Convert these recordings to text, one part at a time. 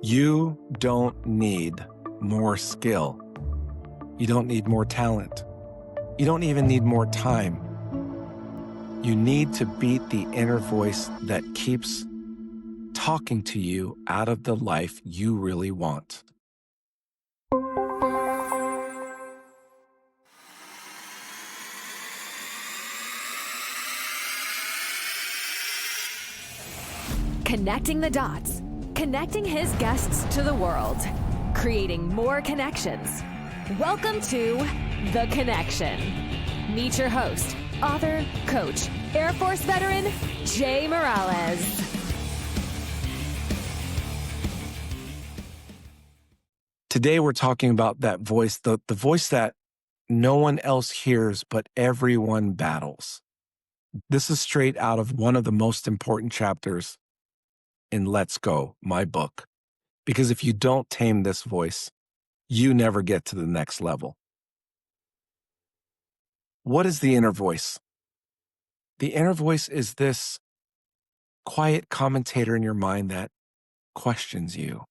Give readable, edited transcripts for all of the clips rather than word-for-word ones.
You don't need more skill. You don't need more talent. You don't even need more time. You need to beat the inner voice that keeps talking to you out of the life you really want. Connecting the dots, connecting his guests to the world, creating more connections. Welcome to The Connection. Meet your host, author, coach, Air Force veteran, Jay Morales. Today we're talking about that voice, the voice that no one else hears, but everyone battles. This is straight out of one of the most important chapters in Let's Go, my book. Because if you don't tame this voice, you never get to the next level. What is the inner voice? The inner voice is this quiet commentator in your mind that questions you.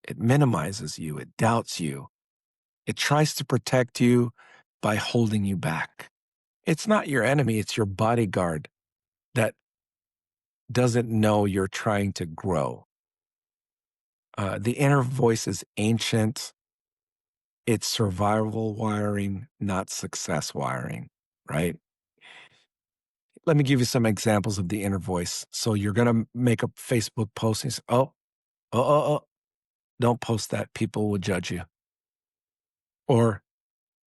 It minimizes you. It doubts you. It tries to protect you by holding you back. It's not your enemy. It's your bodyguard that doesn't know you're trying to grow. The inner voice is ancient. It's survival wiring, not success wiring, right? Let me give you some examples of the inner voice. So you're going to make a Facebook post and say, oh, don't post that. People will judge you. Or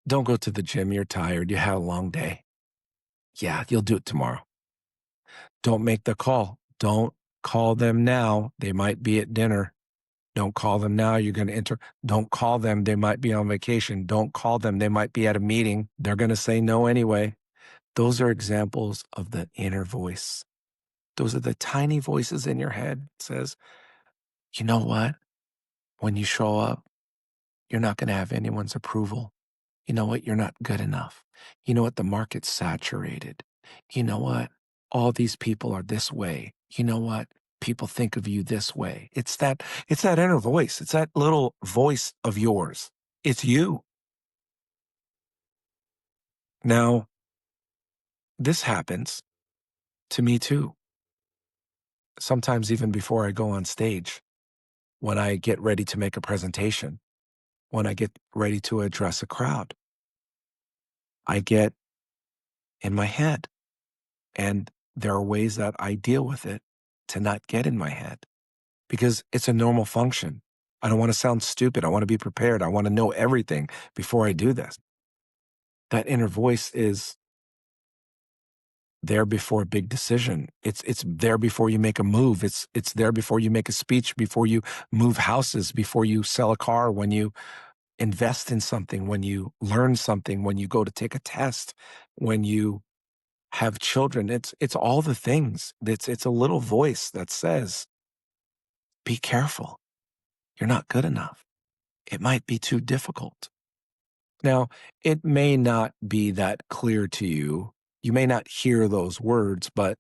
don't go to the gym. You're tired. You had a long day. Yeah, you'll do it tomorrow. Don't make the call. Don't call them now. They might be at dinner. Don't call them now. You're going to enter. Don't call them. They might be on vacation. Don't call them. They might be at a meeting. They're going to say no anyway. Those are examples of the inner voice. Those are the tiny voices in your head that says, you know what? When you show up, you're not going to have anyone's approval. You know what? You're not good enough. You know what? The market's saturated. You know what? All these people are this way. You know what? People think of you this way. It's that inner voice. It's that little voice of yours. It's you. Now, this happens to me too. Sometimes even before I go on stage, when I get ready to make a presentation, when I get ready to address a crowd, I get in my head. And there are ways that I deal with it to not get in my head because it's a normal function. I don't want to sound stupid. I want to be prepared. I want to know everything before I do this. That inner voice is there before a big decision. It's there before you make a move. It's there before you make a speech, before you move houses, before you sell a car, when you invest in something, when you learn something, when you go to take a test, when you have children. It's all the things. It's a little voice that says, be careful. You're not good enough. It might be too difficult. Now, it may not be that clear to you. You may not hear those words, but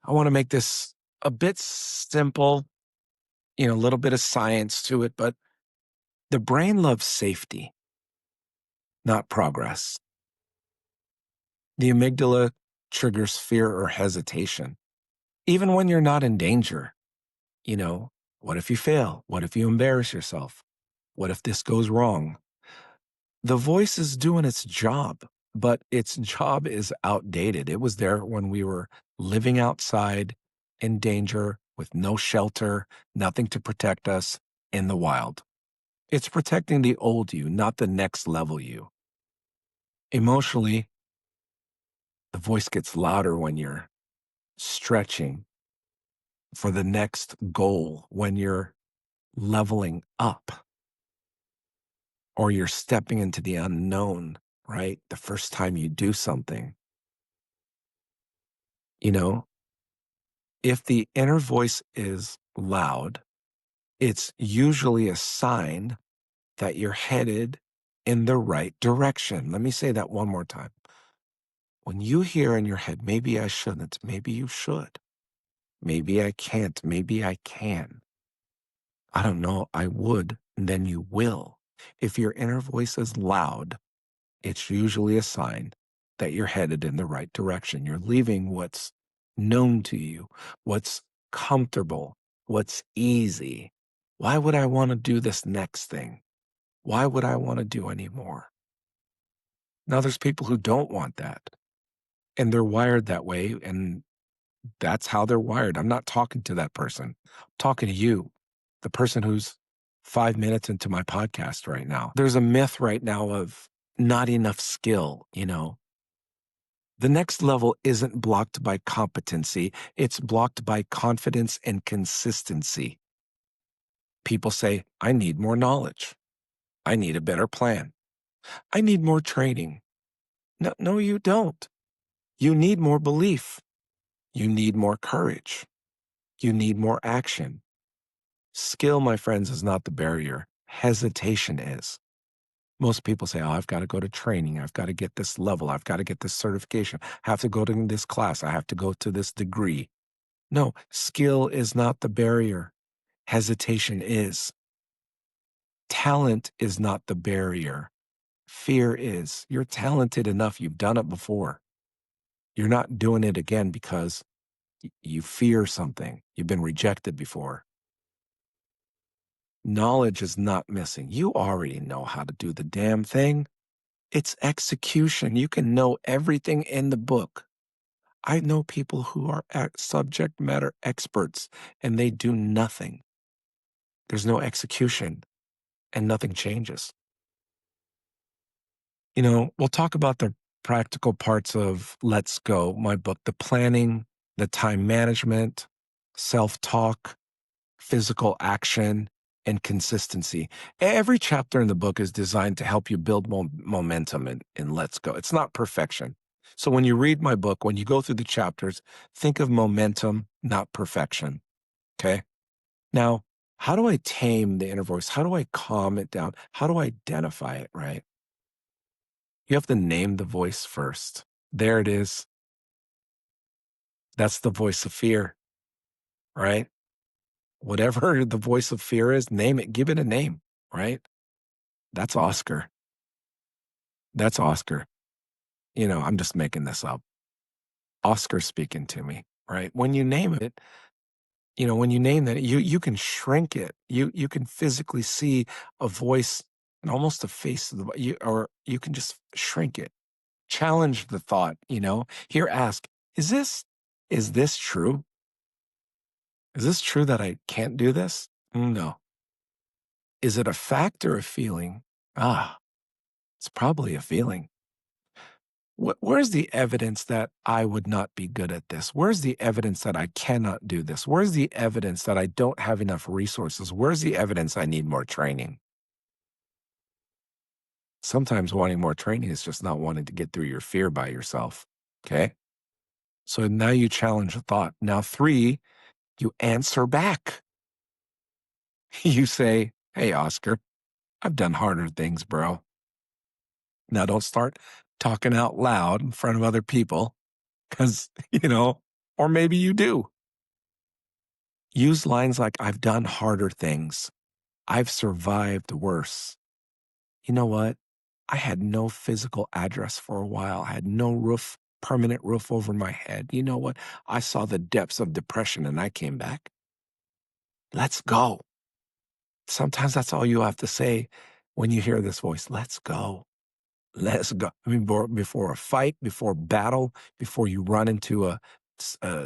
I want to make this a bit simple, a little bit of science to it, but the brain loves safety, not progress. The amygdala triggers fear or hesitation, even when you're not in danger. What if you fail? What if you embarrass yourself? What if this goes wrong? The voice is doing its job, but its job is outdated. It was there when we were living outside in danger with no shelter, nothing to protect us in the wild. It's protecting the old you, not the next level you. Emotionally, the voice gets louder when you're stretching for the next goal, when you're leveling up or you're stepping into the unknown, right? The first time you do something. If the inner voice is loud, it's usually a sign that you're headed in the right direction. Let me say that one more time. When you hear in your head, maybe I shouldn't, maybe you should, maybe I can't, maybe I can, I don't know, I would, and then you will. If your inner voice is loud, it's usually a sign that you're headed in the right direction. You're leaving what's known to you, what's comfortable, what's easy. Why would I want to do this next thing? Why would I want to do any more? Now, there's people who don't want that, and they're wired that way, and that's how they're wired. I'm not talking to that person. I'm talking to you, the person who's 5 minutes into my podcast right now. There's a myth right now of not enough skill, you know. The next level isn't blocked by competency, it's blocked by confidence and consistency. People say, I need more knowledge. I need a better plan. I need more training. No, no, you don't. You need more belief. You need more courage. You need more action. Skill, my friends, is not the barrier. Hesitation is. Most people say, oh, I've got to go to training. I've got to get this level. I've got to get this certification. I have to go to this class. I have to go to this degree. No, skill is not the barrier. Hesitation is. Talent is not the barrier. Fear is. You're talented enough. You've done it before. You're not doing it again because you fear something. You've been rejected before. Knowledge is not missing. You already know how to do the damn thing. It's execution. You can know everything in the book. I know people who are subject matter experts and they do nothing. There's no execution and nothing changes. You know, we'll talk about the practical parts of Let's Go, my book, the planning, the time management, self-talk, physical action, and consistency. Every chapter in the book is designed to help you build momentum in Let's Go. It's not perfection. So when you read my book, when you go through the chapters, think of momentum, not perfection. Okay? Now, how do I tame the inner voice? How do I calm it down? How do I identify it, right? You have to name the voice first. There it is. That's the voice of fear, right? Whatever the voice of fear is, name it, give it a name, right? That's Oscar. That's Oscar. You know, I'm just making this up. Oscar speaking to me, right? When you name it, you know, when you name that, you can shrink it. You can physically see a voice and almost a face of or you can just shrink it. Challenge the thought, you know. Here, ask, is this true? Is this true that I can't do this? No. Is it a fact or a feeling? It's probably a feeling. Where's the evidence that I would not be good at this? Where's the evidence that I cannot do this? Where's the evidence that I don't have enough resources? Where's the evidence I need more training? Sometimes wanting more training is just not wanting to get through your fear by yourself. Okay. So now you challenge the thought. Now, 3, you answer back. You say, hey, Oscar, I've done harder things, bro. Now, don't start talking out loud in front of other people because, you know, or maybe you do. Use lines like, I've done harder things. I've survived worse. You know what? I had no physical address for a while. I had no permanent roof over my head. You know what? I saw the depths of depression and I came back. Let's go. Sometimes that's all you have to say when you hear this voice. Let's go. Let's go. I mean, before a fight, before battle, before you run into a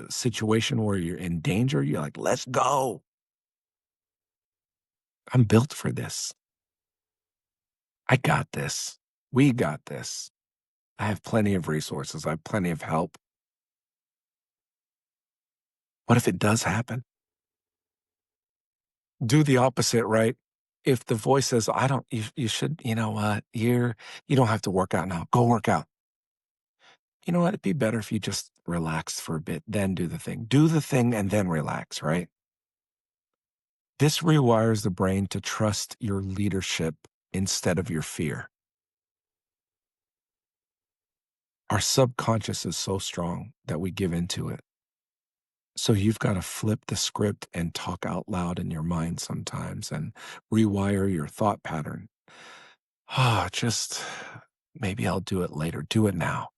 situation where you're in danger, you're like, let's go. I'm built for this. I got this. We got this. I have plenty of resources. I have plenty of help. What if it does happen? Do the opposite, right? If the voice says, you should, you know what, you don't have to work out now. Go work out. You know what? It'd be better if you just relaxed for a bit, then do the thing. Do the thing and then relax, right? This rewires the brain to trust your leadership instead of your fear. Our subconscious is so strong that we give into it. So you've got to flip the script and talk out loud in your mind sometimes and rewire your thought pattern. Just maybe I'll do it later. Do it now.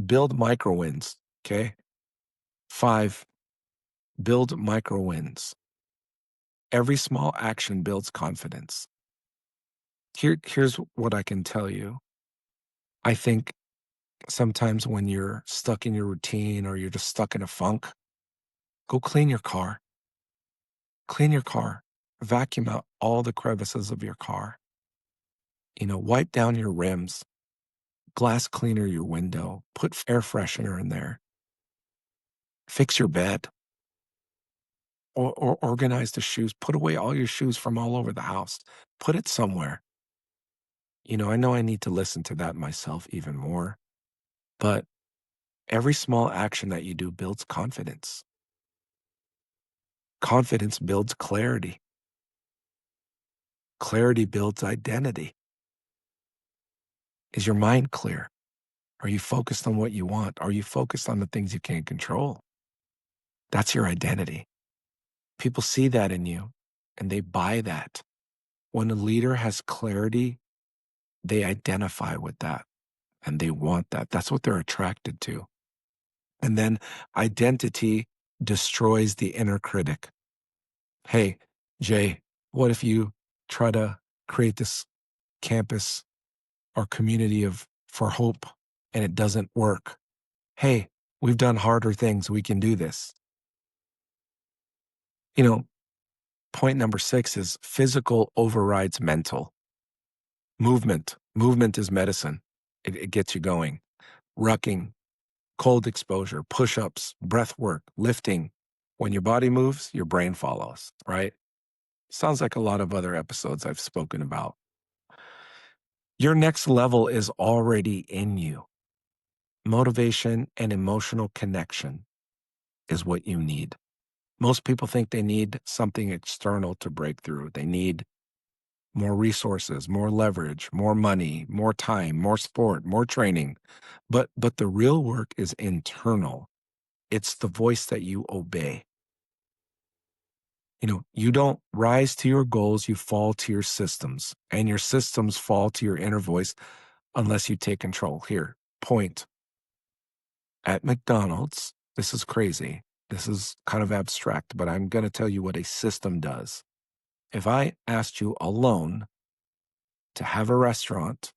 Build micro wins. Okay. 5, build micro wins. Every small action builds confidence. Here's what I can tell you. I think sometimes when you're stuck in your routine or you're just stuck in a funk, go clean your car. Clean your car. Vacuum out all the crevices of your car. Wipe down your rims, glass cleaner your window, put air freshener in there, fix your bed, or organize the shoes. Put away all your shoes from all over the house. Put it somewhere. I know I need to listen to that myself even more, but every small action that you do builds confidence. Confidence builds clarity. Clarity builds identity. Is your mind clear? Are you focused on what you want? Are you focused on the things you can't control? That's your identity. People see that in you and they buy that. When a leader has clarity, they identify with that and they want that. That's what they're attracted to. And then identity destroys the inner critic. Hey, Jay, what if you try to create this campus or community for hope and it doesn't work? Hey, we've done harder things. We can do this. Point number 6 is physical overrides mental. Movement. Movement is medicine. It gets you going. Rucking, cold exposure, push-ups, breath work, lifting. When your body moves, your brain follows, right? Sounds like a lot of other episodes I've spoken about. Your next level is already in you. Motivation and emotional connection is what you need. Most people think they need something external to break through. They need more resources, more leverage, more money, more time, more sport, more training. But the real work is internal. It's the voice that you obey. You don't rise to your goals, you fall to your systems, and your systems fall to your inner voice unless you take control. Here, point. At McDonald's, this is crazy. This is kind of abstract, but I'm going to tell you what a system does. If I asked you alone to have a restaurant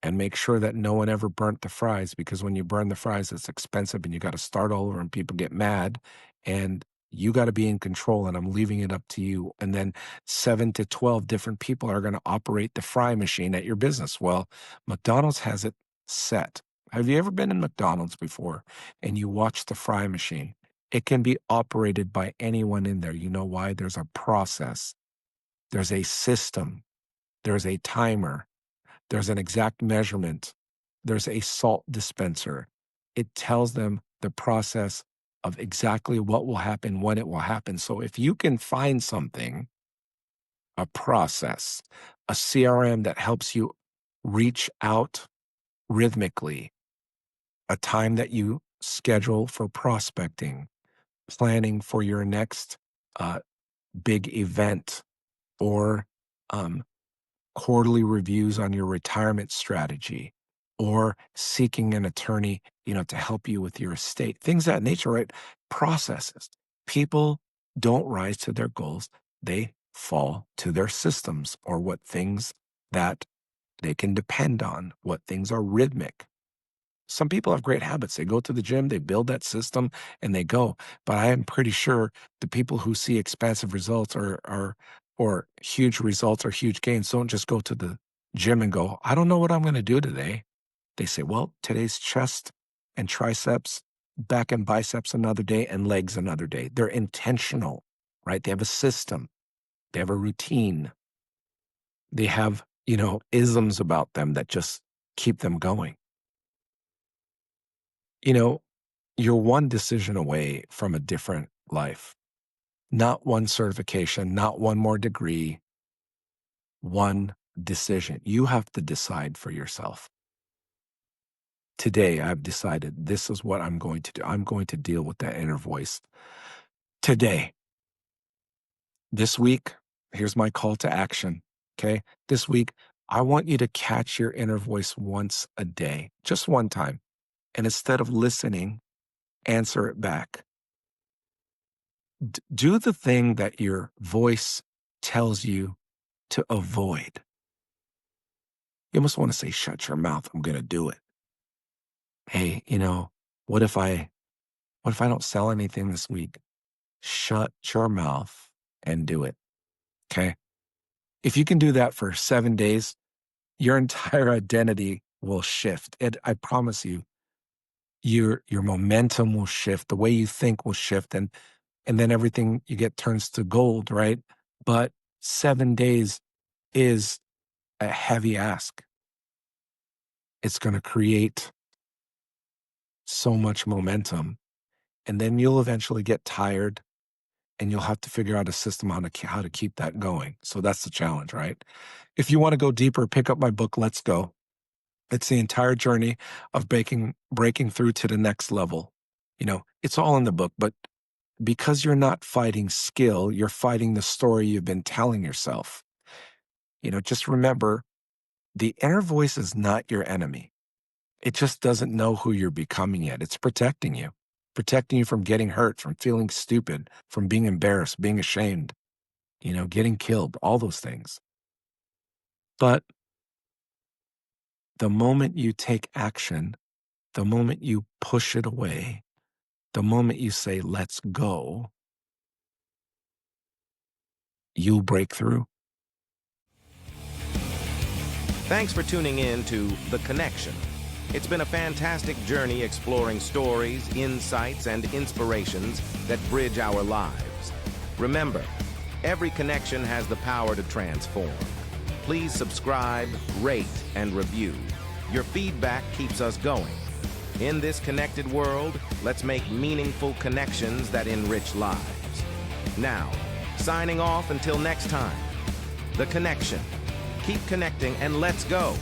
and make sure that no one ever burnt the fries, because when you burn the fries, it's expensive and you got to start all over and people get mad and you got to be in control and I'm leaving it up to you. And then 7 to 12 different people are going to operate the fry machine at your business. Well, McDonald's has it set. Have you ever been in McDonald's before and you watch the fry machine? It can be operated by anyone in there. You know why? There's a process. There's a system. There's a timer. There's an exact measurement. There's a salt dispenser. It tells them the process of exactly what will happen, when it will happen. So if you can find something, a process, a CRM that helps you reach out rhythmically, a time that you schedule for prospecting, planning for your next big event, or quarterly reviews on your retirement strategy, or seeking an attorney, to help you with your estate, things of that nature, right? Processes. People don't rise to their goals. They fall to their systems or what things that they can depend on, what things are rhythmic. Some people have great habits. They go to the gym, they build that system, and they go. But I am pretty sure the people who see expansive results or huge results or huge gains don't just go to the gym and go, I don't know what I'm going to do today. They say, well, today's chest and triceps, back and biceps another day, and legs another day. They're intentional, right? They have a system. They have a routine. They have, isms about them that just keep them going. You're one decision away from a different life. Not one certification, not one more degree, one decision. You have to decide for yourself. Today, I've decided this is what I'm going to do. I'm going to deal with that inner voice today. This week, here's my call to action. Okay. This week, I want you to catch your inner voice once a day, just one time. And instead of listening, answer it back. Do the thing that your voice tells you to avoid. You almost want to say, shut your mouth. I'm going to do it. Hey, what if I don't sell anything this week? Shut your mouth and do it. Okay. If you can do that for 7 days, your entire identity will shift. I promise you, your momentum will shift. The way you think will shift. And then everything you get turns to gold, right? But 7 days is a heavy ask. It's going to create so much momentum. And then you'll eventually get tired and you'll have to figure out a system on how to keep that going. So that's the challenge, right? If you want to go deeper, pick up my book, Let's Go. It's the entire journey of breaking through to the next level. It's all in the book, but because you're not fighting skill, you're fighting the story you've been telling yourself. Just remember, the inner voice is not your enemy. It just doesn't know who you're becoming yet. It's protecting you from getting hurt, from feeling stupid, from being embarrassed, being ashamed, getting killed, all those things. But the moment you take action, the moment you push it away, the moment you say, let's go, you'll break through. Thanks for tuning in to The Connection. It's been a fantastic journey exploring stories, insights, and inspirations that bridge our lives. Remember, every connection has the power to transform. Please subscribe, rate, and review. Your feedback keeps us going. In this connected world, let's make meaningful connections that enrich lives. Now, signing off until next time. The Connection. Keep connecting and let's go.